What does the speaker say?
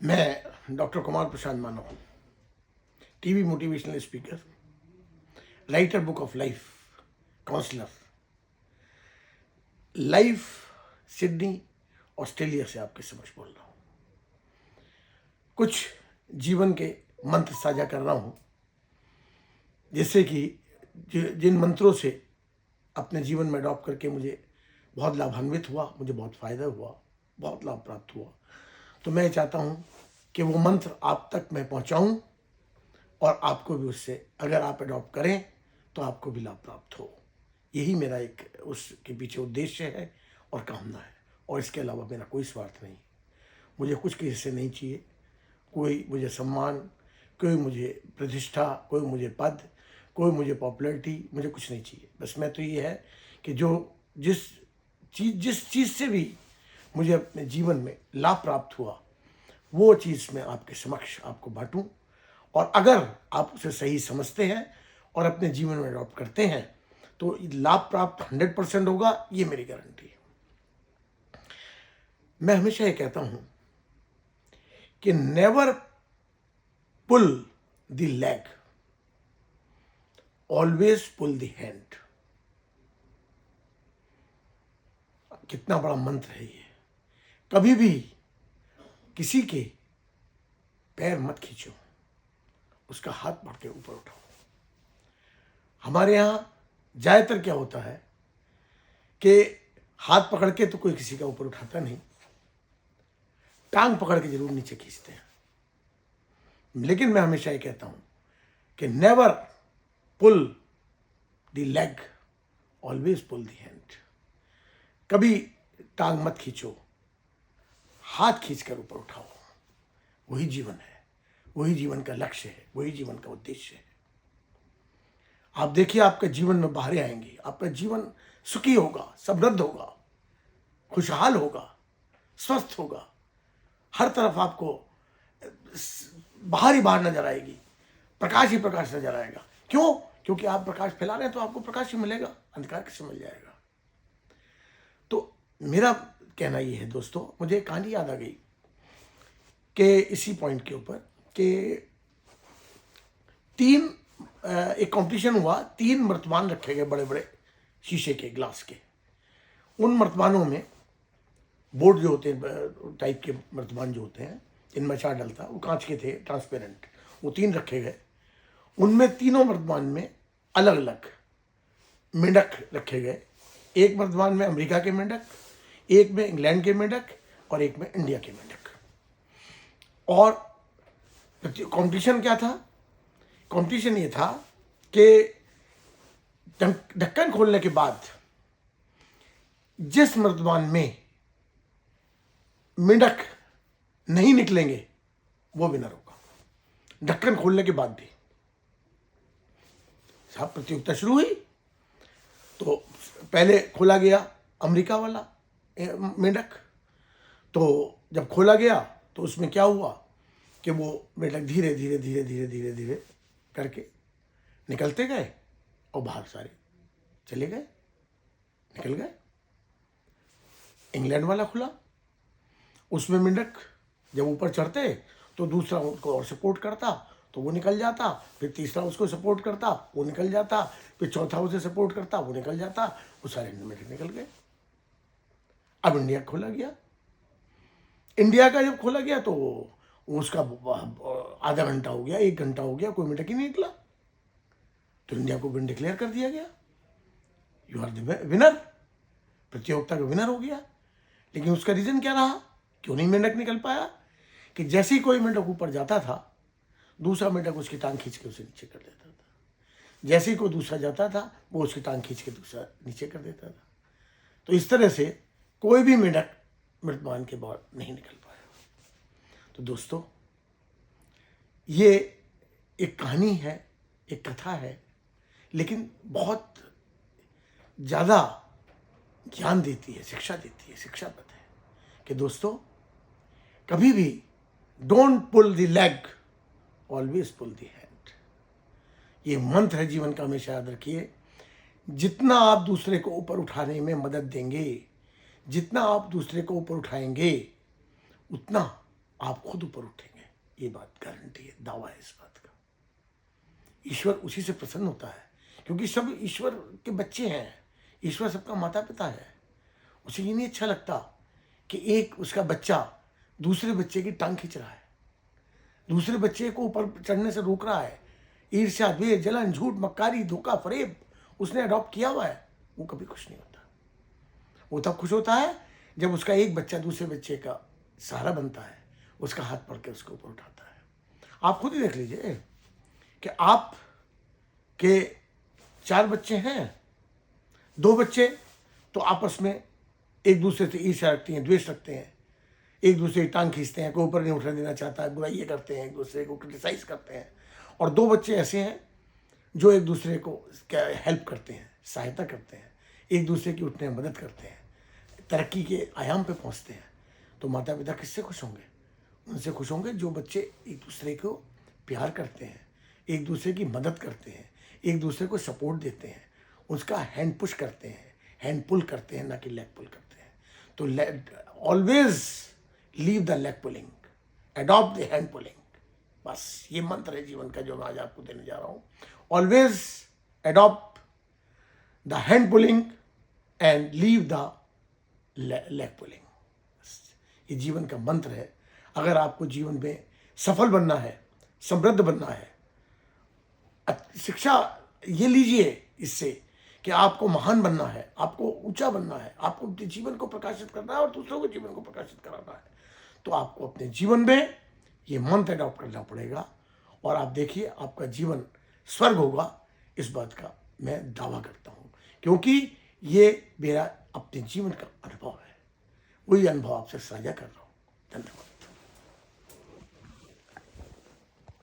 मैं doctor Kumar Prasad Manav, TV motivational speaker, writer book of life, counsellor, life Sydney Australia से आपके समक्ष बोल रहा हूँ। कुछ जीवन के मंत्र साझा कर रहा हूँ, जिससे कि जिन मंत्रों से अपने जीवन में अडॉप्ट करके मुझे बहुत लाभान्वित हुआ, मुझे बहुत फ़ायदा हुआ, बहुत लाभ प्राप्त हुआ। तो मैं चाहता हूँ कि वो मंत्र आप तक मैं पहुँचाऊँ और आपको भी उससे, अगर आप अडॉप्ट करें तो आपको भी लाभ प्राप्त हो। यही मेरा एक उसके पीछे उद्देश्य है और कामना है, और इसके अलावा मेरा कोई स्वार्थ नहीं। मुझे कुछ किसी से नहीं चाहिए, कोई मुझे सम्मान, कोई मुझे प्रतिष्ठा, कोई मुझे पद, कोई मुझे पॉपुलैरिटी, मुझे कुछ नहीं चाहिए। बस मैं तो ये है कि जिस चीज़ से भी मुझे अपने जीवन में लाभ प्राप्त हुआ, वो चीज़ मैं आपके समक्ष आपको बांटूं, और अगर आप उसे सही समझते हैं और अपने जीवन में अडॉप्ट करते हैं तो लाभ प्राप्त 100% होगा, ये मेरी गारंटी है। मैं हमेशा ये कहता हूं कि never pull the leg, always pull the hand. कितना बड़ा मंत्र है ये। कभी भी किसी के पैर मत खींचो, उसका हाथ पकड़ के ऊपर उठाओ। हमारे यहां ज्यादातर क्या होता है कि हाथ पकड़ के तो कोई किसी का ऊपर उठाता नहीं, टांग पकड़ के जरूर नीचे खींचते हैं। लेकिन मैं हमेशा ये कहता हूं कि never pull the leg, always pull the hand. कभी टांग मत खींचो, हाथ खींचकर ऊपर उठाओ। वही जीवन है, वही जीवन का लक्ष्य है, वही जीवन का उद्देश्य है। आप देखिए, आपके जीवन में बाहरें आएंगी, आपका जीवन सुखी होगा, समृद्ध होगा, खुशहाल होगा, स्वस्थ होगा। हर तरफ आपको बाहर ही बाहर नजर आएगी, प्रकाश ही प्रकाश नजर आएगा। क्यों? क्योंकि आप प्रकाश फैला रहे हैं, तो आपको प्रकाश ही मिलेगा, अंधकार किससे मिल जाएगा। तो मेरा कहना ये है दोस्तों, मुझे एक कहानी याद आ गई कि इसी पॉइंट के ऊपर कि एक कंपटीशन हुआ, 3 मर्तबान रखे गए, बड़े बड़े शीशे के, ग्लास के। उन मर्तबानों में बोर्ड जो होते हैं, टाइप के मर्तबान जो होते हैं, इनमें अचार डलता, वो कांच के थे, ट्रांसपेरेंट। वो 3 रखे गए। उनमें तीनों मर्तबान में अलग अलग मेंढक रखे गए। एक मर्तबान में अमेरिका के मेंढक, एक में इंग्लैंड के मेंढक, और एक में इंडिया के मेंढक। और कंपटीशन क्या था? कंपटीशन ये था कि ढक्कन खोलने के बाद जिस मर्तबान में मेंढक नहीं निकलेंगे वो विनर होगा, ढक्कन खोलने के बाद भी। साहब, प्रतियोगिता शुरू हुई तो पहले खोला गया अमेरिका वाला मेंढक। तो जब खोला गया तो उसमें क्या हुआ कि वो मेंढक धीरे धीरे धीरे धीरे धीरे धीरे करके निकलते गए, और बाहर सारे चले गए, निकल गए। इंग्लैंड वाला खुला, उसमें मेंढक जब ऊपर चढ़ते तो दूसरा उनको और सपोर्ट करता तो वो निकल जाता, फिर तीसरा उसको सपोर्ट करता, वो निकल जाता, फिर चौथा उसे सपोर्ट करता, वो निकल जाता, वो सारे मेंढक निकल गए। अब इंडिया खोला गया। इंडिया का जब खोला गया तो उसका आधा घंटा हो गया, 1 घंटा हो गया, कोई मेंढक ही नहीं निकला। तो इंडिया को विन डिक्लेयर कर दिया गया, यू आर द विनर, प्रतियोगिता का विनर हो गया। लेकिन उसका रीजन क्या रहा, क्यों नहीं मेंढक निकल पाया? कि जैसे ही कोई मेंढक ऊपर जाता था, दूसरा मेंढक उसकी टांग खींच के उसे नीचे कर देता था। जैसे ही कोई दूसरा जाता था, वो उसकी टांग खींच के दूसरा नीचे कर देता था। तो इस तरह से कोई भी मेंढक मृतमान के बाद नहीं निकल पाया। तो दोस्तों, ये एक कहानी है, एक कथा है, लेकिन बहुत ज़्यादा ज्ञान देती है, शिक्षा देती है, शिक्षाप्रद है कि दोस्तों, कभी भी don't pull the leg, always pull the hand. ये मंत्र है जीवन का, हमेशा याद रखिए। जितना आप दूसरे को ऊपर उठाने में मदद देंगे, जितना आप दूसरे को ऊपर उठाएंगे, उतना आप खुद ऊपर उठेंगे, ये बात गारंटी है, दावा है इस बात का। ईश्वर उसी से प्रसन्न होता है, क्योंकि सब ईश्वर के बच्चे हैं, ईश्वर सबका माता पिता है। उसे ये नहीं अच्छा लगता कि एक उसका बच्चा दूसरे बच्चे की टांग खींच रहा है, दूसरे बच्चे को ऊपर चढ़ने से रोक रहा है। ईर्ष्या, द्वेष, जलन, झूठ, मक्कारी, धोखा, फरेब उसने अडॉप्ट किया हुआ है, वो कभी खुश नहीं होता। वो तब खुश होता है जब उसका एक बच्चा दूसरे बच्चे का सहारा बनता है, उसका हाथ पकड़ के उसके ऊपर उठाता है। आप खुद ही देख लीजिए कि आप के 4 बच्चे हैं, 2 बच्चे तो आपस में एक दूसरे से ईर्ष्या रखते हैं, द्वेष रखते हैं, एक दूसरे की टांग खींचते हैं, कोई ऊपर नहीं उठने देना चाहता है, बुराइयाँ करते हैं, एक दूसरे को क्रिटिसाइज करते हैं। और 2 बच्चे ऐसे हैं जो एक दूसरे को क्या हेल्प करते हैं, सहायता करते हैं, एक दूसरे की उठने में मदद करते हैं, तरक्की के आयाम पे पहुंचते हैं। तो माता पिता किससे खुश होंगे? उनसे खुश होंगे जो बच्चे एक दूसरे को प्यार करते हैं, एक दूसरे की मदद करते हैं, एक दूसरे को सपोर्ट देते हैं, उसका हैंड पुश करते हैं, हैंड पुल करते हैं, ना कि लेग पुल करते हैं। तो always leave the leg pulling, adopt the hand pulling. बस ये मंत्र है जीवन का जो मैं आज आपको देने जा रहा हूँ। Always adopt the hand pulling and leave the leg pulling. ये जीवन का मंत्र है। अगर आपको जीवन में सफल बनना है, समृद्ध बनना है, शिक्षा ये लीजिए इससे कि आपको महान बनना है, आपको ऊंचा बनना है, आपको अपने जीवन को प्रकाशित करना है और दूसरों के जीवन को प्रकाशित कराना है, तो आपको अपने जीवन में ये मंत्र अडॉप्ट करना पड़ेगा। और आप देखिए आपका जीवन स्वर्ग होगा, इस बात का मैं दावा करता हूँ, क्योंकि ये मेरा अपने जीवन का अनुभव है। वही अनुभव आपसे साझा कर रहा हूँ। धन्यवाद।